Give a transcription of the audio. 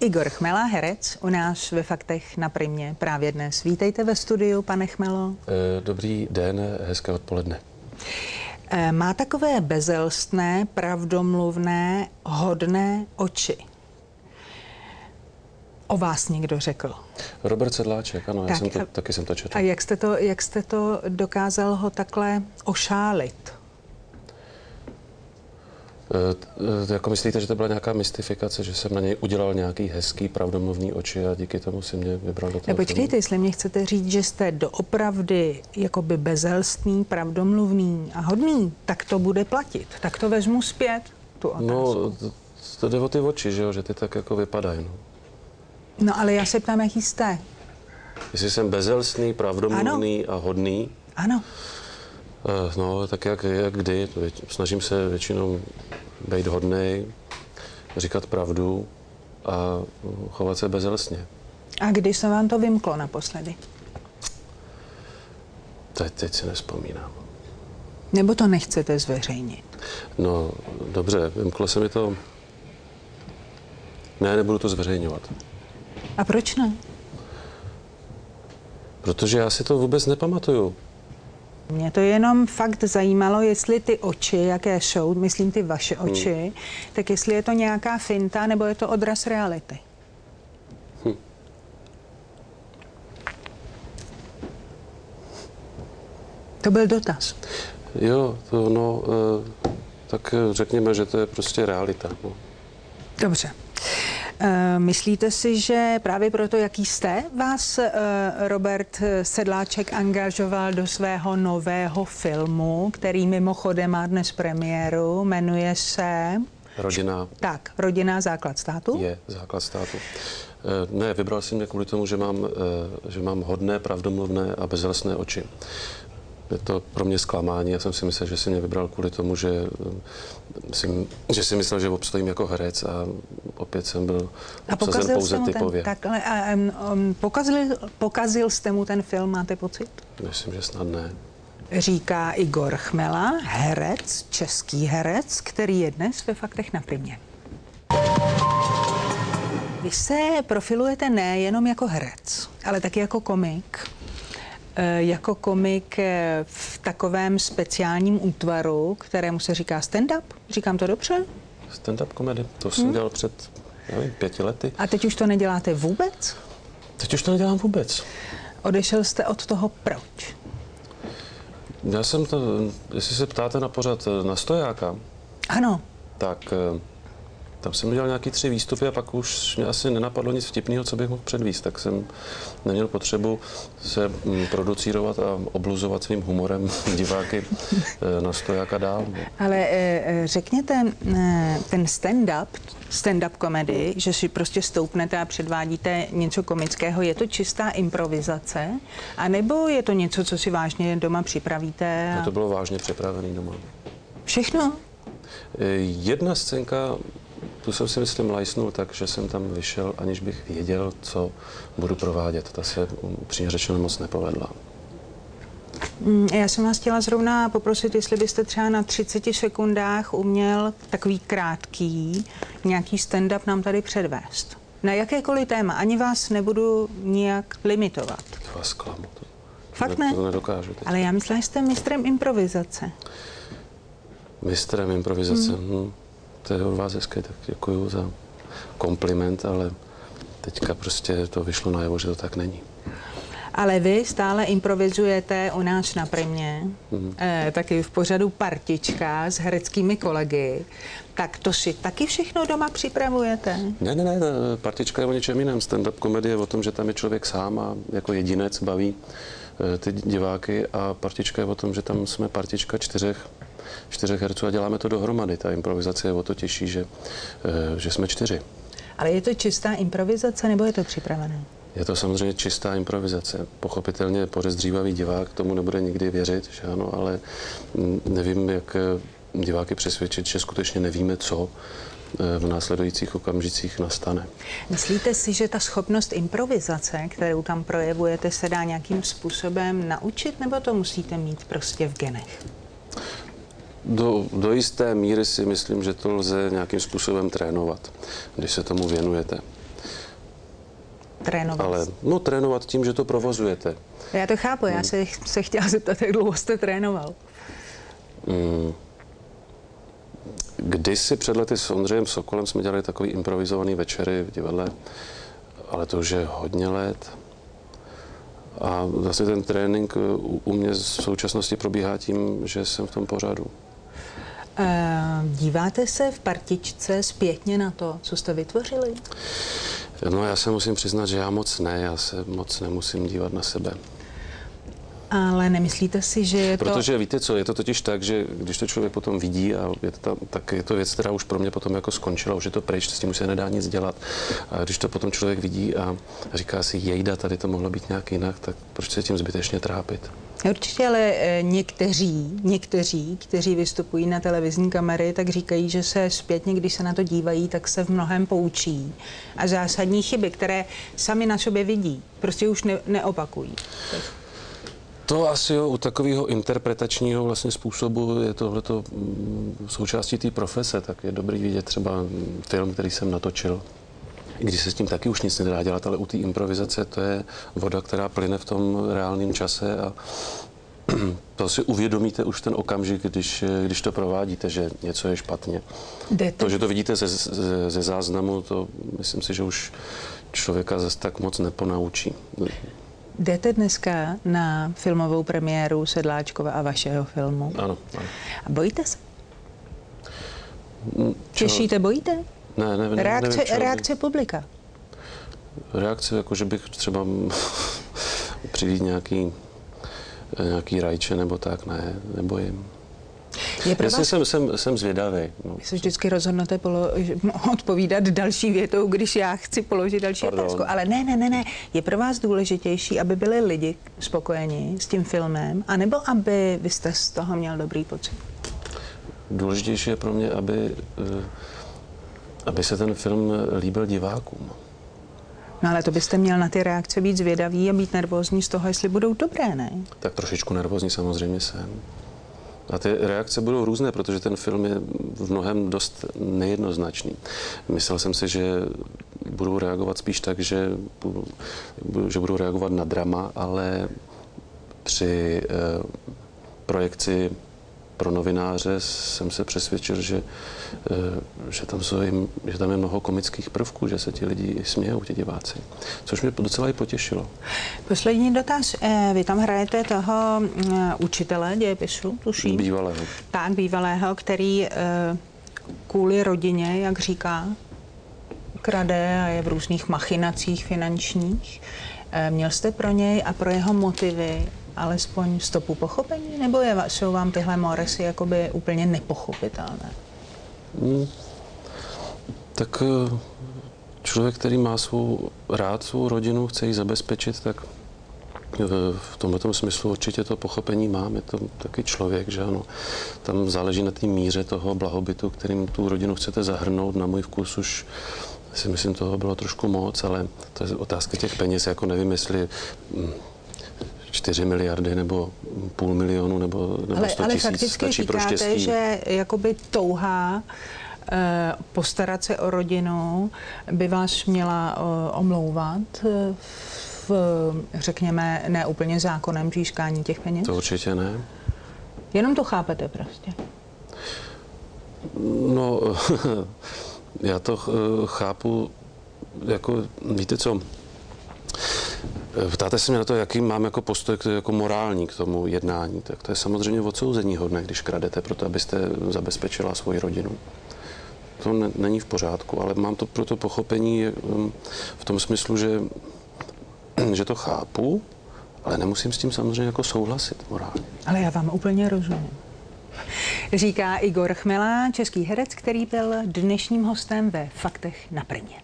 Igor Chmela, herec, u nás ve Faktech na Primě právě dnes. Vítejte ve studiu, pane Chmelo. Dobrý den, hezké odpoledne. Má takové bezelstné, pravdomluvné, hodné oči. O vás někdo řekl? Robert Sedláček, ano, tak, taky jsem to četl. A jak jste to dokázal ho takhle ošálit? Jako myslíte, že to byla nějaká mystifikace, že jsem na něj udělal nějaký hezký, pravdomluvný oči a díky tomu si mě vybral do toho? Počkejte, jestli mě chcete říct, že jste doopravdy jakoby bezelstný, pravdomluvný a hodný, tak to bude platit. Tak to vezmu zpět, tu otázku. No, to jde o ty oči, že jo, že ty tak jako vypadají, no. No, ale já se ptám, jaký jste. Jestli jsem bezelstný, pravdomluvný a hodný? Ano. No, tak jak kdy. Snažím se většinou být hodnej, říkat pravdu a chovat se bezelstně. A kdy se vám to vymklo naposledy? Teď si nevzpomínám. Nebo to nechcete zveřejnit? No, dobře, vymklo se mi to. Ne, nebudu to zveřejňovat. A proč ne? Protože já si to vůbec nepamatuju. Mě to jenom fakt zajímalo, jestli ty oči, jaké jsou, myslím ty vaše oči, tak jestli je to nějaká finta, nebo je to odraz reality. To byl dotaz. Jo, to no, tak řekněme, že to je prostě realita. No. Dobře. Myslíte si, že právě proto, jaký jste, vás Robert Sedláček angažoval do svého nového filmu, který mimochodem má dnes premiéru, jmenuje se... Rodina. Tak, Rodina, základ státu? Je základ státu. Ne, vybral jsem mě kvůli tomu, že mám hodné, pravdomluvné a bezelstné oči. Je to pro mě zklamání. Já jsem si myslel, že si mě vybral kvůli tomu, že si myslel, že obstojím jako herec a opět jsem byl obsazen pouze typově. Pokazil jste mu ten film, máte pocit? Myslím, že snad ne. Říká Igor Chmela, herec, český herec, který je dnes ve Faktech na Primě. Vy se profilujete nejenom jako herec, ale taky jako komik. Jako komik v takovém speciálním útvaru, kterému se říká stand-up. Říkám to dobře? Stand-up komedy, to jsem dělal před, nevím, 5 lety. A teď už to neděláte vůbec? Teď už to nedělám vůbec. Odešel jste od toho proč? Já jsem to, jestli se ptáte na pořad na Stojáka, ano. Tak tam jsem udělal nějaký 3 výstupy a pak už mě asi nenapadlo nic vtipného, co bych mohl předvíst, tak jsem neměl potřebu se producírovat a obluzovat svým humorem diváky na Stojáka dál. Ale řekněte, ten stand-up komedy, že si prostě stoupnete a předvádíte něco komického, je to čistá improvizace? A nebo je to něco, co si vážně doma připravíte? To bylo vážně připravený doma. Všechno? Jedna scénka, tu jsem si myslím lajsnul tak, že jsem tam vyšel, aniž bych věděl, co budu provádět. Ta se upřímně řečeno moc nepovedla. Já jsem vás chtěla zrovna poprosit, jestli byste třeba na 30 sekundách uměl takový krátký nějaký stand-up nám tady předvést. Na jakékoliv téma, ani vás nebudu nijak limitovat. To vás klamu. Fakt ne? To nedokážu teď. Ale já myslela, že jste mistrem improvizace. Mistrem improvizace? To je od vás hezké, tak děkuju za kompliment, ale teďka prostě to vyšlo najevo, že to tak není. Ale vy stále improvizujete u nás na Primě, taky v pořadu Partička s hereckými kolegy. Tak to si taky všechno doma připravujete? Ne, Partička je o něčem jiném. Stand-up komedie je o tom, že tam je člověk sám a jako jedinec baví ty diváky a Partička je o tom, že tam jsme partička 4 herců a děláme to dohromady. Ta improvizace je o to těžší, že jsme 4. Ale je to čistá improvizace, nebo je to připravené? Je to samozřejmě čistá improvizace. Pochopitelně podezřívavý divák tomu nebude nikdy věřit, že ano, ale nevím, jak diváky přesvědčit, že skutečně nevíme, co v následujících okamžicích nastane. Myslíte si, že ta schopnost improvizace, kterou tam projevujete, se dá nějakým způsobem naučit, nebo to musíte mít prostě v genech? Do jisté míry si myslím, že to lze nějakým způsobem trénovat, když se tomu věnujete. trénovat? Ale no, trénovat tím, že to provozujete. Já to chápu, já se chtěla zeptat, jak dlouho jste trénoval. Kdysi před lety s Ondřejem Sokolem jsme dělali takový improvizovaný večery v divadle, ale to už je hodně let. A zase ten trénink u mě v současnosti probíhá tím, že jsem v tom pořadu. Díváte se v partičce zpětně na to, co jste vytvořili? No, já se musím přiznat, že já moc ne, já se moc nemusím dívat na sebe. Ale nemyslíte si, že je to... Protože víte co, je to totiž tak, že když to člověk potom vidí, a je to tam, tak je to věc, která už pro mě potom jako skončila, už je to pryč, s tím už se nedá nic dělat. A když to potom člověk vidí a říká si, jejda, tady to mohlo být nějak jinak, tak proč se tím zbytečně trápit? Určitě, ale někteří, kteří vystupují na televizní kamery, tak říkají, že se zpětně, když se na to dívají, tak se v mnohém poučí. A zásadní chyby, které sami na sobě vidí, prostě už neopakují. To asi jo, u takového interpretačního vlastně způsobu je tohleto součástí té profese, tak je dobrý vidět třeba film, který jsem natočil, i když se s tím taky už nic nedá dělat, ale u té improvizace to je voda, která plyne v tom reálném čase a to si uvědomíte už ten okamžik, když to provádíte, že něco je špatně. To, že to vidíte ze záznamu, to myslím si, že už člověka zase tak moc neponaučí. Jdete dneska na filmovou premiéru Sedláčkova a vašeho filmu? Ano. A bojíte se? Těšíte, bojíte? Ne, reakce publika? Reakce, jako že bych třeba přivít nějaký rajče nebo tak, ne, nebojím. Jsem zvědavý. No. Vy se vždycky rozhodnete odpovídat další větou, když já chci položit další otázku. Ale ne. Je pro vás důležitější, aby byli lidi spokojeni s tím filmem, anebo aby vy jste z toho měl dobrý pocit? Důležitější je pro mě, aby se ten film líbil divákům. No ale to byste měl na ty reakce být zvědavý a být nervózní z toho, jestli budou dobré, ne? Tak trošičku nervózní samozřejmě jsem. A ty reakce budou různé, protože ten film je v mnohem dost nejednoznačný. Myslel jsem si, že budou reagovat spíš tak, že budou reagovat na drama, ale při projekci pro novináře jsem se přesvědčil, že tam je mnoho komických prvků, že se ti lidi smějou, ti diváci. Což mě docela i potěšilo. Poslední dotaz. Vy tam hrajete toho učitele dějepisu, tuším? Bývalého. Tak, bývalého, který kvůli rodině, jak říká, krade a je v různých machinacích finančních. Měl jste pro něj a pro jeho motivy alespoň stopu pochopení? Nebo jsou vám tyhle moresy jakoby úplně nepochopitelné? Tak člověk, který má rád svou rodinu, chce ji zabezpečit, tak v tomto smyslu určitě to pochopení mám. Je to taky člověk, že ano. Tam záleží na té míře toho blahobytu, kterým tu rodinu chcete zahrnout. Na můj vkus už si myslím, toho bylo trošku moc, ale to je otázka těch peněz, jako nevím, jestli 4 miliardy nebo půl milionu nebo 100 000. Ale fakticky říkáte, že jakoby touha postarat se o rodinu by vás měla omlouvat řekněme, ne úplně zákonem získání těch peněz? To určitě ne. Jenom to chápete prostě? No, já to chápu, jako, víte co, ptáte se mě na to, jaký mám jako postoj jako morální k tomu jednání, tak to je samozřejmě odsouzeníhodné, když kradete proto, abyste zabezpečila svoji rodinu. To není v pořádku, ale mám to proto pochopení v tom smyslu, že to chápu, ale nemusím s tím samozřejmě jako souhlasit morálně. Ale já vám úplně rozumím. Říká Igor Chmela, český herec, který byl dnešním hostem ve Faktech na Primě.